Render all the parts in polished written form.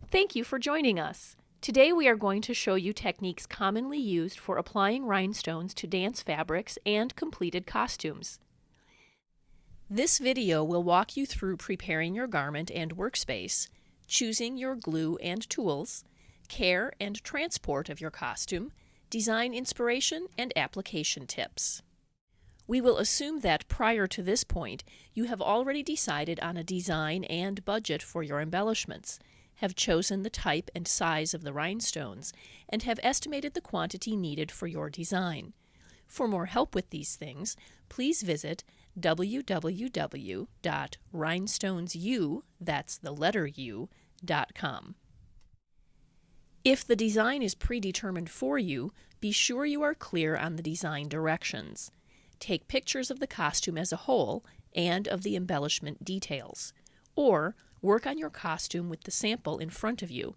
Thank you for joining us. Today we are going to show you techniques commonly used for applying rhinestones to dance fabrics and completed costumes. This video will walk you through preparing your garment and workspace, choosing your glue and tools, care and transport of your costume, design inspiration, and application tips. We will assume that prior to this point, you have already decided on a design and budget for your embellishments, have chosen the type and size of the rhinestones, and have estimated the quantity needed for your design. For more help with these things, please visit www.rhinestonesu, that's the letter U.com. If the design is predetermined for you, be sure you are clear on the design directions. Take pictures of the costume as a whole and of the embellishment details, or work on your costume with the sample in front of you.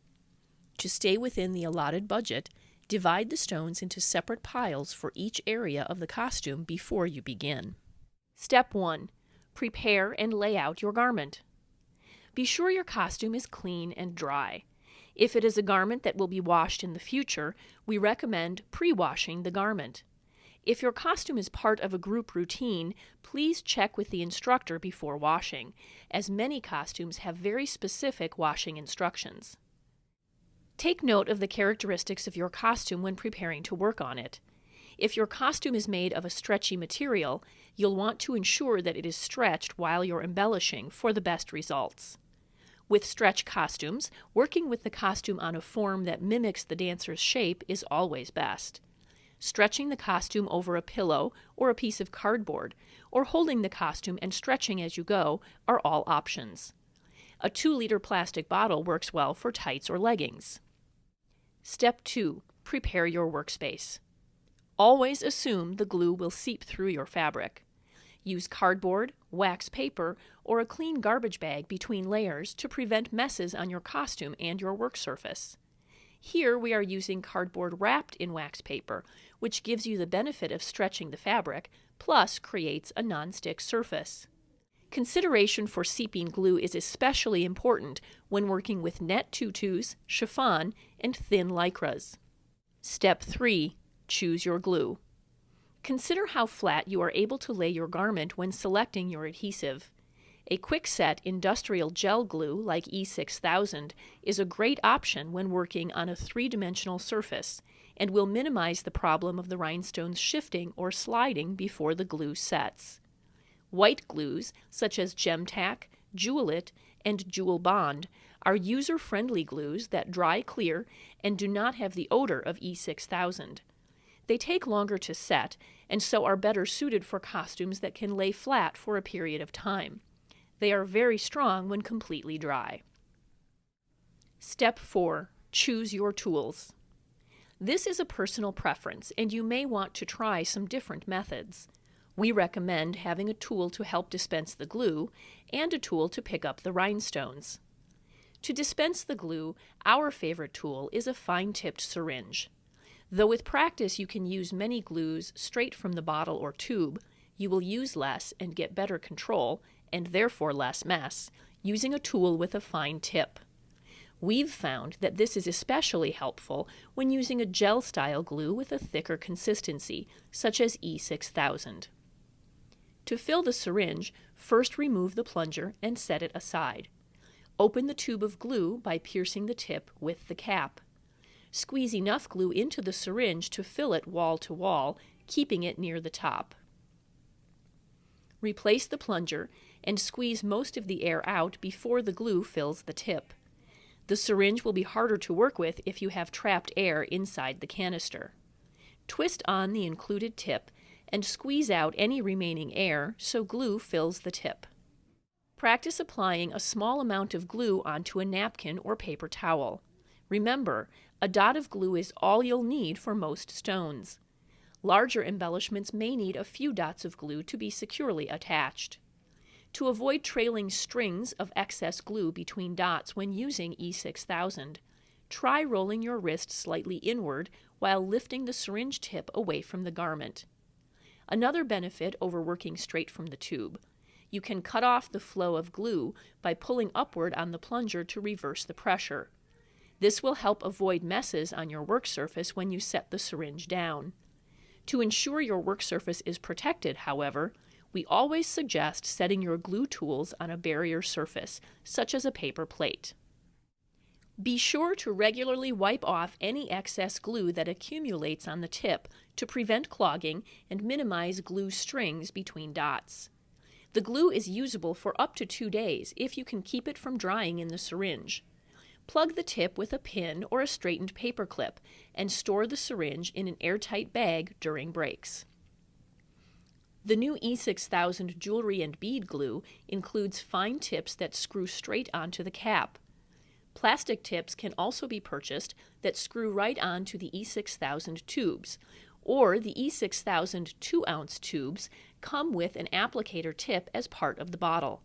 To stay within the allotted budget, divide the stones into separate piles for each area of the costume before you begin. Step 1. Prepare and lay out your garment. Be sure your costume is clean and dry. If it is a garment that will be washed in the future, we recommend pre-washing the garment. If your costume is part of a group routine, please check with the instructor before washing, as many costumes have very specific washing instructions. Take note of the characteristics of your costume when preparing to work on it. If your costume is made of a stretchy material, you'll want to ensure that it is stretched while you're embellishing for the best results. With stretch costumes, working with the costume on a form that mimics the dancer's shape is always best. Stretching the costume over a pillow or a piece of cardboard, or holding the costume and stretching as you go are all options. A 2-liter plastic bottle works well for tights or leggings. Step 2. Prepare your workspace. Always assume the glue will seep through your fabric. Use cardboard, wax paper, or a clean garbage bag between layers to prevent messes on your costume and your work surface. Here we are using cardboard wrapped in wax paper, which gives you the benefit of stretching the fabric, plus creates a non-stick surface. Consideration for seeping glue is especially important when working with net tutus, chiffon, and thin lycras. Step 3. Choose your glue. Consider how flat you are able to lay your garment when selecting your adhesive. A quick-set industrial gel glue like E6000 is a great option when working on a 3-dimensional surface and will minimize the problem of the rhinestones shifting or sliding before the glue sets. White glues, such as Gem-Tac, Jewel-It, and Jewel Bond, are user-friendly glues that dry clear and do not have the odor of E6000. They take longer to set and so are better suited for costumes that can lay flat for a period of time. They are very strong when completely dry. Step 4. Choose your tools. This is a personal preference, and you may want to try some different methods. We recommend having a tool to help dispense the glue and a tool to pick up the rhinestones. To dispense the glue, our favorite tool is a fine-tipped syringe. Though with practice you can use many glues straight from the bottle or tube, you will use less and get better control, and therefore less mess, using a tool with a fine tip. We've found that this is especially helpful when using a gel-style glue with a thicker consistency, such as E6000. To fill the syringe, first remove the plunger and set it aside. Open the tube of glue by piercing the tip with the cap. Squeeze enough glue into the syringe to fill it wall to wall, keeping it near the top. Replace the plunger and squeeze most of the air out before the glue fills the tip. The syringe will be harder to work with if you have trapped air inside the canister. Twist on the included tip and squeeze out any remaining air so glue fills the tip. Practice applying a small amount of glue onto a napkin or paper towel. Remember, a dot of glue is all you'll need for most stones. Larger embellishments may need a few dots of glue to be securely attached. To avoid trailing strings of excess glue between dots when using E6000, try rolling your wrist slightly inward while lifting the syringe tip away from the garment. Another benefit over working straight from the tube: you can cut off the flow of glue by pulling upward on the plunger to reverse the pressure. This will help avoid messes on your work surface when you set the syringe down. To ensure your work surface is protected, however, we always suggest setting your glue tools on a barrier surface, such as a paper plate. Be sure to regularly wipe off any excess glue that accumulates on the tip to prevent clogging and minimize glue strings between dots. The glue is usable for up to 2 days if you can keep it from drying in the syringe. Plug the tip with a pin or a straightened paper clip and store the syringe in an airtight bag during breaks. The new E6000 jewelry and bead glue includes fine tips that screw straight onto the cap. Plastic tips can also be purchased that screw right onto the E6000 tubes, or the E6000 2-ounce tubes come with an applicator tip as part of the bottle.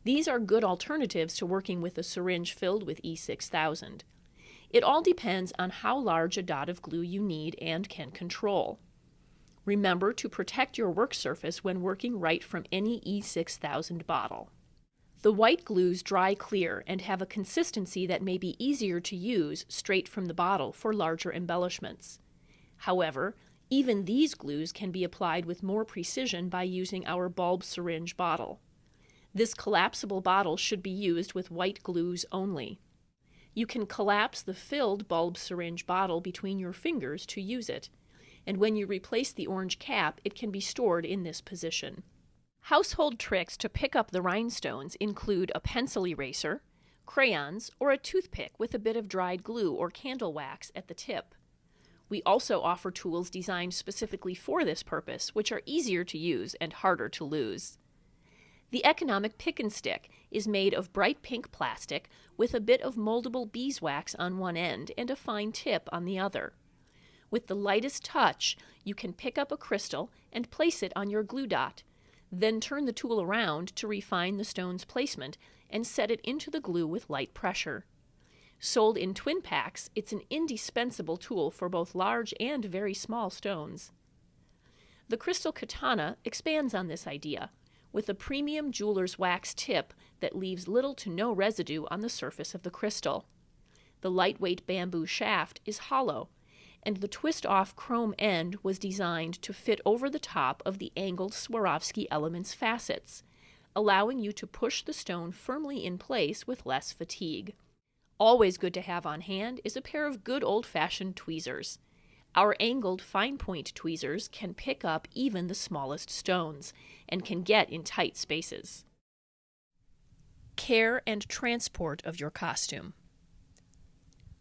These are good alternatives to working with a syringe filled with E6000. It all depends on how large a dot of glue you need and can control. Remember to protect your work surface when working right from any E6000 bottle. The white glues dry clear and have a consistency that may be easier to use straight from the bottle for larger embellishments. However, even these glues can be applied with more precision by using our bulb syringe bottle. This collapsible bottle should be used with white glues only. You can collapse the filled bulb syringe bottle between your fingers to use it, and when you replace the orange cap, it can be stored in this position. Household tricks to pick up the rhinestones include a pencil eraser, crayons, or a toothpick with a bit of dried glue or candle wax at the tip. We also offer tools designed specifically for this purpose, which are easier to use and harder to lose. The economic pick and stick is made of bright pink plastic with a bit of moldable beeswax on one end and a fine tip on the other. With the lightest touch, you can pick up a crystal and place it on your glue dot, then turn the tool around to refine the stone's placement and set it into the glue with light pressure. Sold in twin packs, it's an indispensable tool for both large and very small stones. The crystal katana expands on this idea, with a premium jeweler's wax tip that leaves little to no residue on the surface of the crystal. The lightweight bamboo shaft is hollow, and the twist-off chrome end was designed to fit over the top of the angled Swarovski element's facets, allowing you to push the stone firmly in place with less fatigue. Always good to have on hand is a pair of good old-fashioned tweezers. Our angled fine-point tweezers can pick up even the smallest stones and can get in tight spaces. Care and transport of your costume.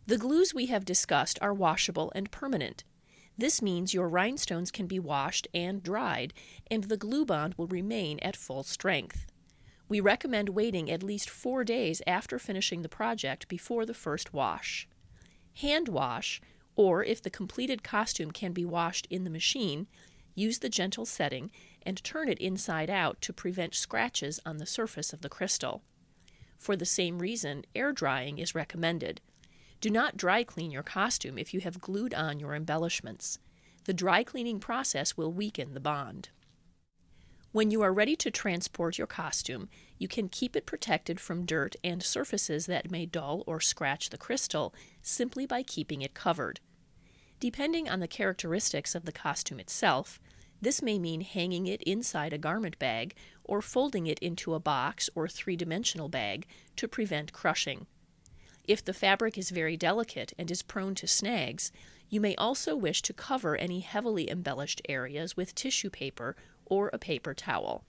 The glues we have discussed are washable and permanent. This means your rhinestones can be washed and dried, and the glue bond will remain at full strength. We recommend waiting at least 4 days after finishing the project before the first wash. Hand wash, or if the completed costume can be washed in the machine, use the gentle setting and turn it inside out to prevent scratches on the surface of the crystal. For the same reason, air drying is recommended. Do not dry clean your costume if you have glued on your embellishments. The dry cleaning process will weaken the bond. When you are ready to transport your costume, you can keep it protected from dirt and surfaces that may dull or scratch the crystal simply by keeping it covered. Depending on the characteristics of the costume itself, this may mean hanging it inside a garment bag or folding it into a box or 3-dimensional bag to prevent crushing. If the fabric is very delicate and is prone to snags, you may also wish to cover any heavily embellished areas with tissue paper or a paper towel.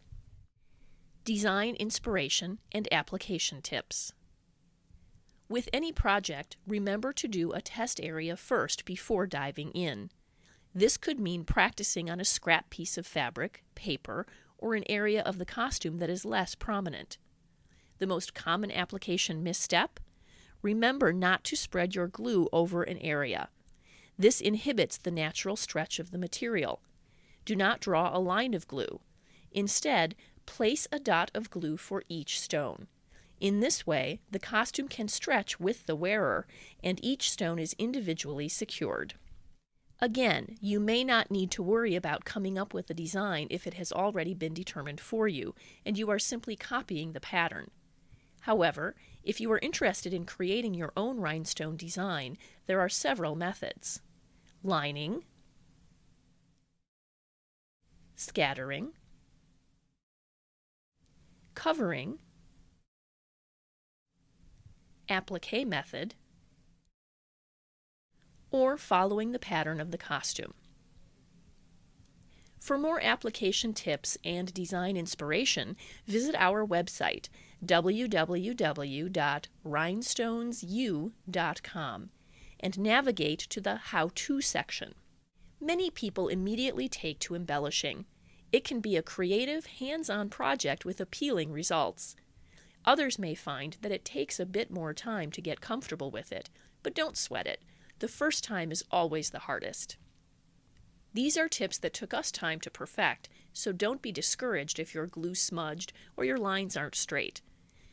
Design inspiration and application tips. With any project, remember to do a test area first before diving in. This could mean practicing on a scrap piece of fabric, paper, or an area of the costume that is less prominent. The most common application misstep? Remember not to spread your glue over an area. This inhibits the natural stretch of the material. Do not draw a line of glue. Instead, place a dot of glue for each stone. In this way, the costume can stretch with the wearer, and each stone is individually secured. Again, you may not need to worry about coming up with a design if it has already been determined for you, and you are simply copying the pattern. However, if you are interested in creating your own rhinestone design, there are several methods: lining, scattering, covering, applique method, or following the pattern of the costume. For more application tips and design inspiration, visit our website, www.rhinestonesu.com, and navigate to the How-To section. Many people immediately take to embellishing. It can be a creative, hands-on project with appealing results. Others may find that it takes a bit more time to get comfortable with it, but don't sweat it. The first time is always the hardest. These are tips that took us time to perfect, so don't be discouraged if your glue smudged or your lines aren't straight.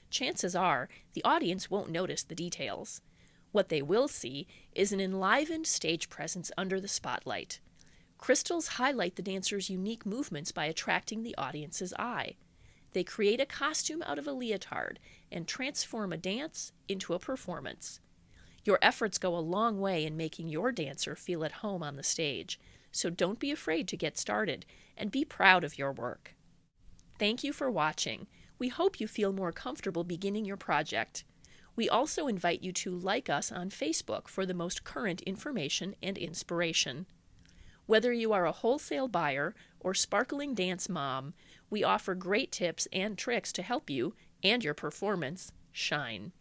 Chances are, the audience won't notice the details. What they will see is an enlivened stage presence under the spotlight. Crystals highlight the dancer's unique movements by attracting the audience's eye. They create a costume out of a leotard and transform a dance into a performance. Your efforts go a long way in making your dancer feel at home on the stage, so don't be afraid to get started and be proud of your work. Thank you for watching. We hope you feel more comfortable beginning your project. We also invite you to like us on Facebook for the most current information and inspiration. Whether you are a wholesale buyer or sparkling dance mom, we offer great tips and tricks to help you and your performance shine.